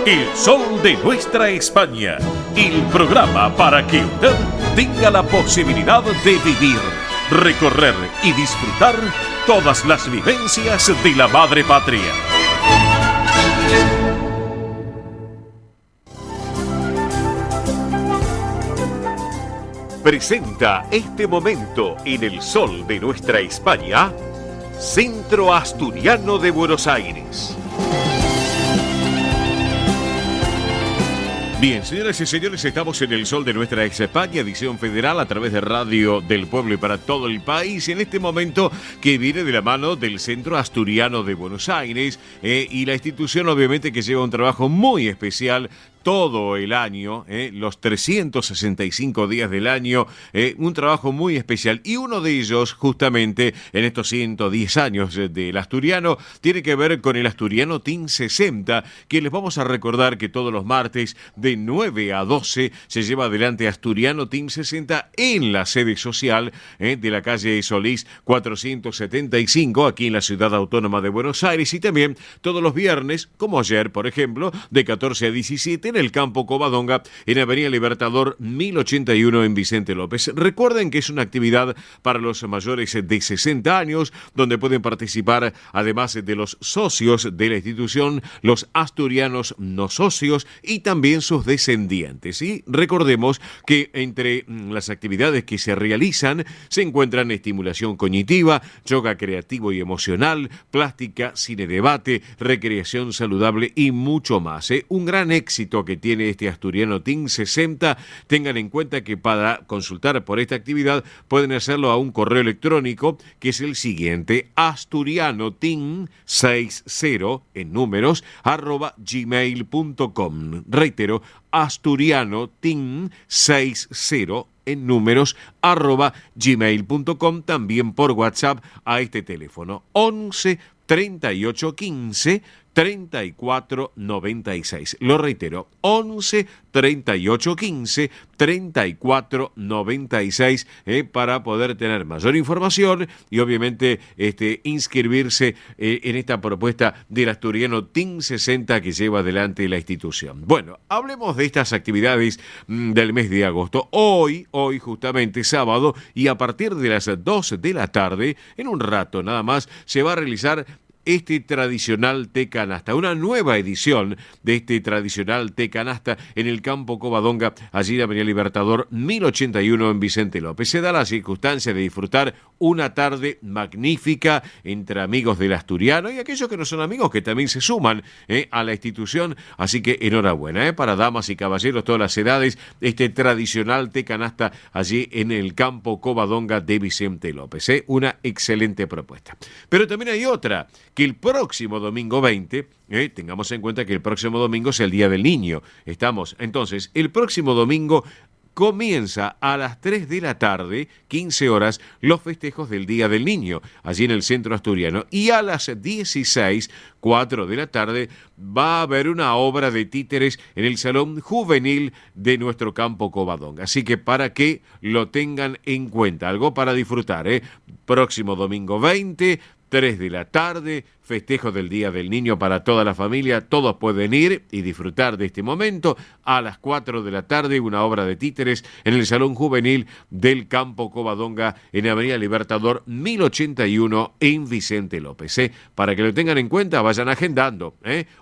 El sol de nuestra España, el programa para que usted tenga la posibilidad de vivir, recorrer y disfrutar todas las vivencias de la madre patria. Presenta este momento en el sol de nuestra España, Centro Asturiano de Buenos Aires. Bien, señoras y señores, estamos en el sol de nuestra España, edición federal a través de Radio del Pueblo y para todo el país. En este momento que viene de la mano del Centro Asturiano de Buenos Aires y la institución obviamente que lleva un trabajo muy especial todo el año, los 365 días del año, un trabajo muy especial. Y uno de ellos, justamente en estos 110 años del asturiano, tiene que ver con el Asturiano Team 60, que les vamos a recordar que todos los martes de 9 a 12 se lleva adelante Asturiano Team 60 en la sede social de la calle Solís 475, aquí en la ciudad autónoma de Buenos Aires, y también todos los viernes, como ayer, por ejemplo, de 14 a 17 en el campo Covadonga, en Avenida Libertador 1081 en Vicente López. Recuerden que es una actividad para los mayores de 60 años, donde pueden participar, además de los socios de la institución, los asturianos no socios y también sus descendientes. Y recordemos que entre las actividades que se realizan se encuentran estimulación cognitiva, yoga creativo y emocional, plástica, cine debate, recreación saludable y mucho más. Un gran éxito que tiene este Asturiano Team 60. Tengan en cuenta que para consultar por esta actividad pueden hacerlo a un correo electrónico que es el siguiente: asturianoteam60 en números @gmail.com. Reitero, asturianoteam60 en números @gmail.com. También por WhatsApp a este teléfono 11 38 15 34 96. Lo reitero, 11 38 15 34 96 para poder tener mayor información y obviamente inscribirse en esta propuesta del Asturiano Team 60 que lleva adelante la institución. Bueno, hablemos de estas actividades del mes de agosto. Hoy justamente sábado, y a partir de las 2 de la tarde, en un rato nada más, se va a realizar este tradicional té canasta, una nueva edición de este tradicional té canasta en el campo Covadonga, allí en Avenida Libertador 1081 en Vicente López. Se da la circunstancia de disfrutar una tarde magnífica entre amigos del asturiano y aquellos que no son amigos que también se suman a la institución, así que enhorabuena para damas y caballeros, todas las edades, este tradicional té canasta allí en el campo Covadonga de Vicente López. Una excelente propuesta. Pero también hay otra, que el próximo domingo 20, tengamos en cuenta que el próximo domingo es el Día del Niño. Entonces, el próximo domingo comienza a las 3 de la tarde, 15 horas, los festejos del Día del Niño, allí en el centro asturiano. Y a las 16, 4 de la tarde, va a haber una obra de títeres en el Salón Juvenil de nuestro campo Covadonga. Así que para que lo tengan en cuenta, algo para disfrutar. Próximo domingo 20, 3 de la tarde, festejo del Día del Niño para toda la familia. Todos pueden ir y disfrutar de este momento. A las 4 de la tarde, una obra de títeres en el Salón Juvenil del campo Covadonga en Avenida Libertador 1081 en Vicente López. Para que lo tengan en cuenta, vayan agendando.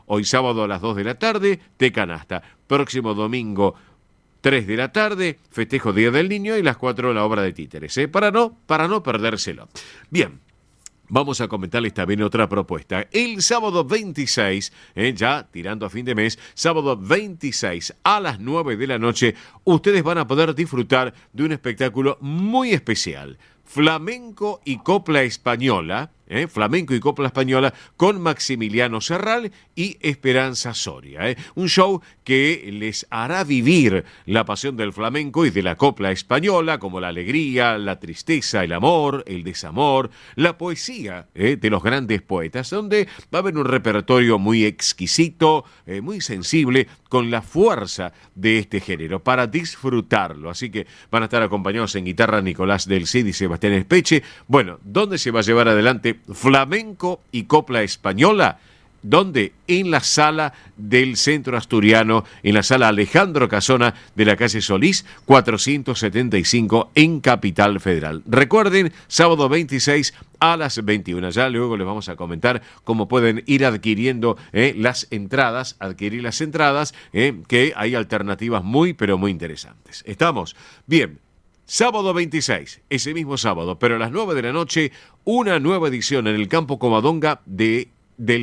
Hoy sábado a las 2 de la tarde, té canasta. Próximo domingo 3 de la tarde, festejo Día del Niño, y las 4 la obra de títeres. Para no perdérselo. Bien. Vamos a comentarles también otra propuesta. El sábado 26, ya tirando a fin de mes, sábado 26 a las 9 de la noche, ustedes van a poder disfrutar de un espectáculo muy especial. Flamenco y copla española, con Maximiliano Serral y Esperanza Soria. Un show que les hará vivir la pasión del flamenco y de la copla española, como la alegría, la tristeza, el amor, el desamor, la poesía de los grandes poetas, donde va a haber un repertorio muy exquisito, muy sensible, con la fuerza de este género, para disfrutarlo. Así que van a estar acompañados en guitarra Nicolás del Cid y Sebastián Espeche. Bueno, ¿dónde se va a llevar adelante flamenco y copla española? ¿Dónde? En la sala del Centro Asturiano, en la sala Alejandro Casona de la calle Solís, 475 en Capital Federal. Recuerden, sábado 26 a las 21. Ya luego les vamos a comentar cómo pueden ir adquiriendo las entradas, que hay alternativas muy, pero muy interesantes. ¿Estamos? Bien. Sábado 26, ese mismo sábado, pero a las 9 de la noche, una nueva edición en el Campo Covadonga del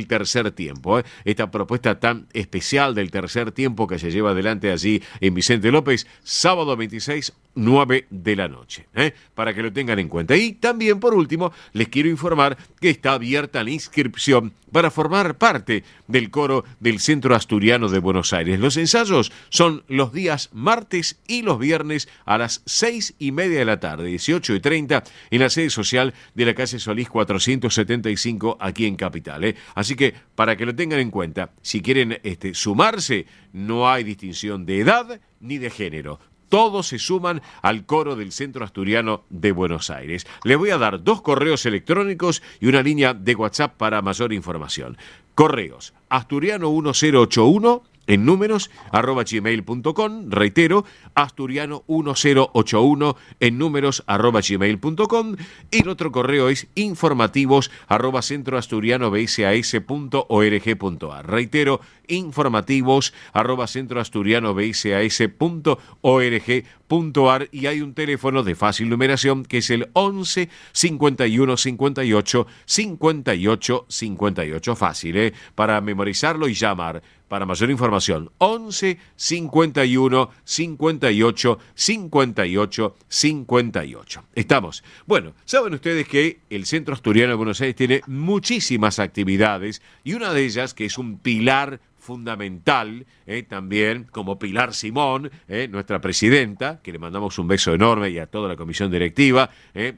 tercer tiempo. Esta propuesta tan especial del tercer tiempo que se lleva adelante allí en Vicente López, sábado 26, 9 de la noche, para que lo tengan en cuenta. Y también, por último, les quiero informar que está abierta la inscripción para formar parte del coro del Centro Asturiano de Buenos Aires. Los ensayos son los días martes y los viernes a las 6:30 de la tarde, 18:30, en la sede social de la calle Solís 475, aquí en Capital. Así que, para que lo tengan en cuenta, si quieren sumarse, no hay distinción de edad ni de género. Todos se suman al coro del Centro Asturiano de Buenos Aires. Les voy a dar 2 correos electrónicos y una línea de WhatsApp para mayor información. Correos: asturiano1081 en números @gmail.com. Reitero, asturiano1081 en números @gmail.com. Y el otro correo es informativos @centroasturianobsas.org.ar. Reitero, informativos @centroasturianobsas.org.ar. Y hay un teléfono de fácil numeración que es el 11 51 58 58 58. Fácil, para memorizarlo y llamar. Para mayor información, 11 51 58 58 58. Estamos. Bueno, saben ustedes que el Centro Asturiano de Buenos Aires tiene muchísimas actividades y una de ellas, que es un pilar fundamental, también como Pilar Simón, nuestra presidenta, que le mandamos un beso enorme, y a toda la comisión directiva,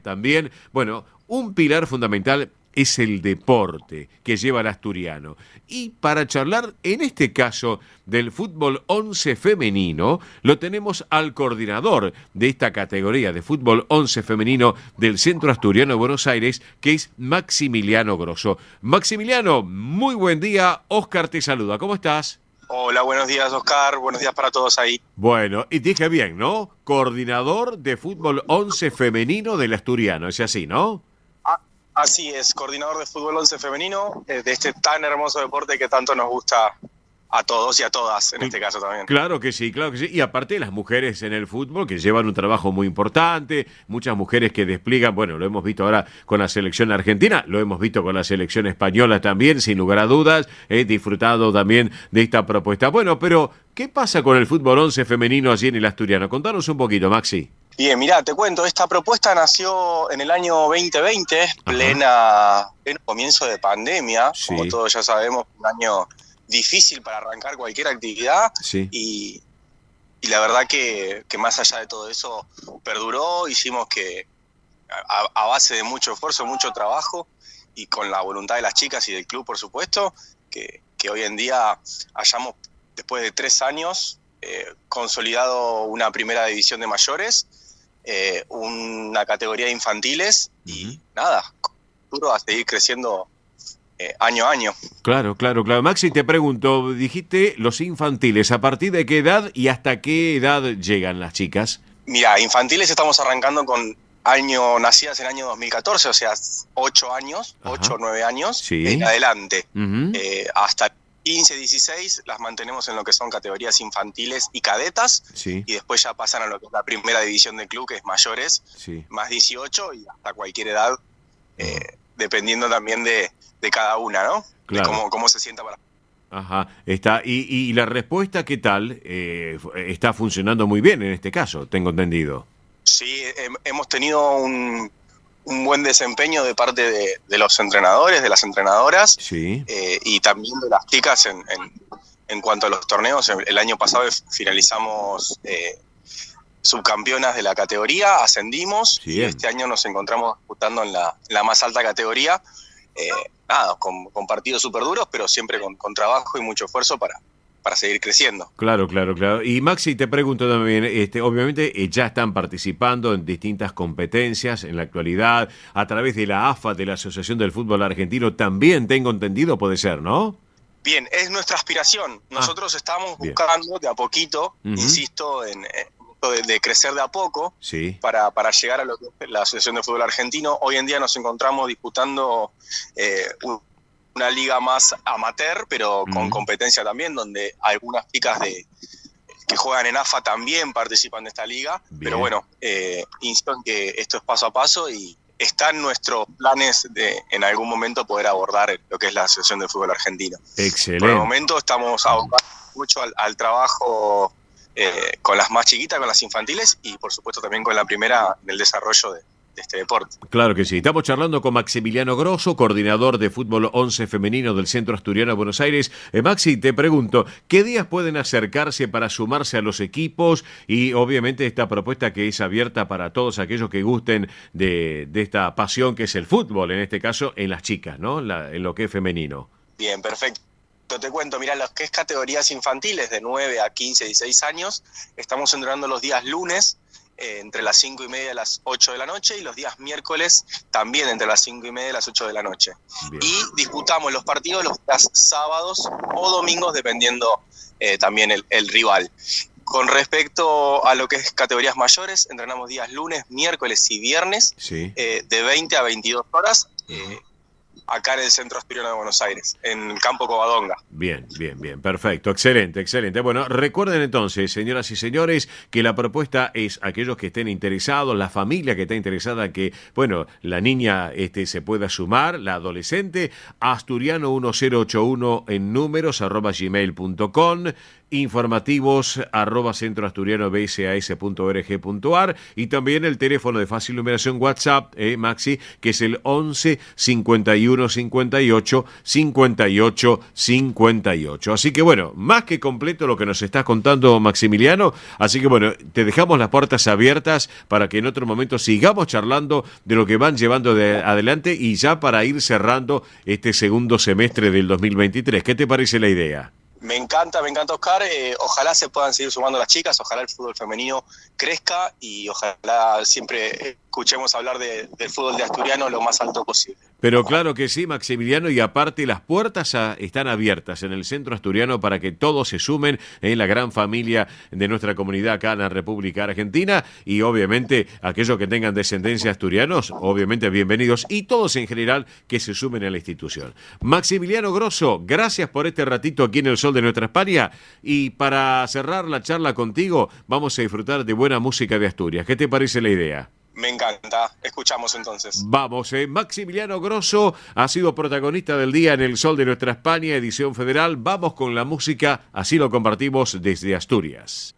también, bueno, un pilar fundamental es el deporte que lleva el asturiano. Y para charlar, en este caso, del fútbol 11 femenino, lo tenemos al coordinador de esta categoría de fútbol 11 femenino del Centro Asturiano de Buenos Aires, que es Maximiliano Grosso. Maximiliano, muy buen día. Óscar te saluda. ¿Cómo estás? Hola, buenos días, Oscar. Buenos días para todos ahí. Bueno, y dije bien, ¿no? Coordinador de fútbol 11 femenino del asturiano. Es así, ¿no? Así es, coordinador de fútbol 11 femenino, de este tan hermoso deporte que tanto nos gusta a todos y a todas, en este caso también. Claro que sí, claro que sí. Y aparte las mujeres en el fútbol que llevan un trabajo muy importante, muchas mujeres que despliegan, bueno, lo hemos visto ahora con la selección argentina, lo hemos visto con la selección española también, sin lugar a dudas, he disfrutado también de esta propuesta. Bueno, pero ¿qué pasa con el fútbol 11 femenino allí en el asturiano? Contanos un poquito, Maxi. Bien, mirá, te cuento, esta propuesta nació en el año 2020, pleno comienzo de pandemia, sí. Como todos ya sabemos, un año difícil para arrancar cualquier actividad, sí. y la verdad que más allá de todo eso perduró, hicimos que a base de mucho esfuerzo, mucho trabajo y con la voluntad de las chicas y del club, por supuesto, que hoy en día hayamos, después de 3 años, consolidado una primera división de mayores, una categoría de infantiles y nada, duro a seguir creciendo año a año. Claro. Maxi, te pregunto, dijiste los infantiles, ¿a partir de qué edad y hasta qué edad llegan las chicas? Mira, infantiles estamos arrancando con nacidas en el año 2014, o sea, 8 años, 8 o 9 años, sí. En adelante. Hasta 15, 16 las mantenemos en lo que son categorías infantiles y cadetas, sí. Y después ya pasan a lo que es la primera división del club, que es mayores, sí. Más 18 y hasta cualquier edad, dependiendo también de cada una, ¿no? Claro. De cómo se sienta para... Ajá, está. ¿Y la respuesta qué tal? Está funcionando muy bien en este caso, tengo entendido. Sí, hemos tenido un buen desempeño de parte de los entrenadores, de las entrenadoras, sí. Y también de las chicas en cuanto a los torneos. El año pasado finalizamos subcampeonas de la categoría, ascendimos, sí. Y este año nos encontramos disputando en la más alta categoría, con partidos súper duros, pero siempre con trabajo y mucho esfuerzo para seguir creciendo. Claro. Y Maxi, te pregunto también, obviamente ya están participando en distintas competencias en la actualidad, a través de la AFA, de la Asociación del Fútbol Argentino, también tengo entendido, puede ser, ¿no? Bien, es nuestra aspiración. Nosotros estamos buscando de a poquito, insisto, en de crecer de a poco para llegar a lo que es la Asociación de Fútbol Argentino. Hoy en día nos encontramos disputando una liga más amateur, pero con competencia también, donde algunas chicas que juegan en AFA también participan de esta liga. Bien. Pero bueno, insisto en que esto es paso a paso y está en nuestros planes de en algún momento poder abordar lo que es la Asociación de Fútbol Argentino. Excelente. Por el momento estamos abocando mucho al trabajo con las más chiquitas, con las infantiles y por supuesto también con la primera en el desarrollo de este deporte. Claro que sí. Estamos charlando con Maximiliano Grosso, coordinador de fútbol 11 femenino del Centro Asturiano de Buenos Aires. Maxi, te pregunto, ¿qué días pueden acercarse para sumarse a los equipos? Y obviamente esta propuesta que es abierta para todos aquellos que gusten de esta pasión que es el fútbol, en este caso en las chicas, ¿no? En lo que es femenino. Bien, perfecto. Te cuento, mira, lo que es categorías infantiles de 9 a 15, 16 años, estamos entrenando los días lunes, entre las 5:30 y las 8 de la noche, y los días miércoles también entre las 5:30 y las 8 de la noche. Bien. Y disputamos los partidos los días sábados o domingos, dependiendo también el rival. Con respecto a lo que es categorías mayores, entrenamos días lunes, miércoles y viernes, de 20 a 22 horas, acá en el Centro Asturiano de Buenos Aires, en Campo Covadonga. Bien, perfecto, excelente. Bueno, recuerden entonces, señoras y señores, que la propuesta es aquellos que estén interesados, la familia que está interesada, que, bueno, la niña se pueda sumar, la adolescente, asturiano1081 en números, @gmail.com, informativos @centroasturianobsas.org.ar y también el teléfono de fácil numeración WhatsApp, Maxi, que es el 11 51 58 58 58. Así que bueno, más que completo lo que nos estás contando, Maximiliano, así que bueno, te dejamos las puertas abiertas para que en otro momento sigamos charlando de lo que van llevando adelante y ya para ir cerrando este segundo semestre del 2023. ¿Qué te parece la idea? Me encanta, Oscar. Ojalá se puedan seguir sumando las chicas, ojalá el fútbol femenino crezca y ojalá siempre escuchemos hablar del fútbol de asturiano lo más alto posible. Pero claro que sí, Maximiliano, y aparte las puertas están abiertas en el Centro Asturiano para que todos se sumen en la gran familia de nuestra comunidad acá en la República Argentina y obviamente aquellos que tengan descendencia asturianos, obviamente bienvenidos y todos en general que se sumen a la institución. Maximiliano Grosso, gracias por este ratito aquí en el Sol de Nuestra España y para cerrar la charla contigo vamos a disfrutar de buena música de Asturias. ¿Qué te parece la idea? Me encanta. Escuchamos entonces. Vamos, Maximiliano Grosso ha sido protagonista del día en el Sol de Nuestra España, edición federal. Vamos con la música, así lo compartimos desde Asturias.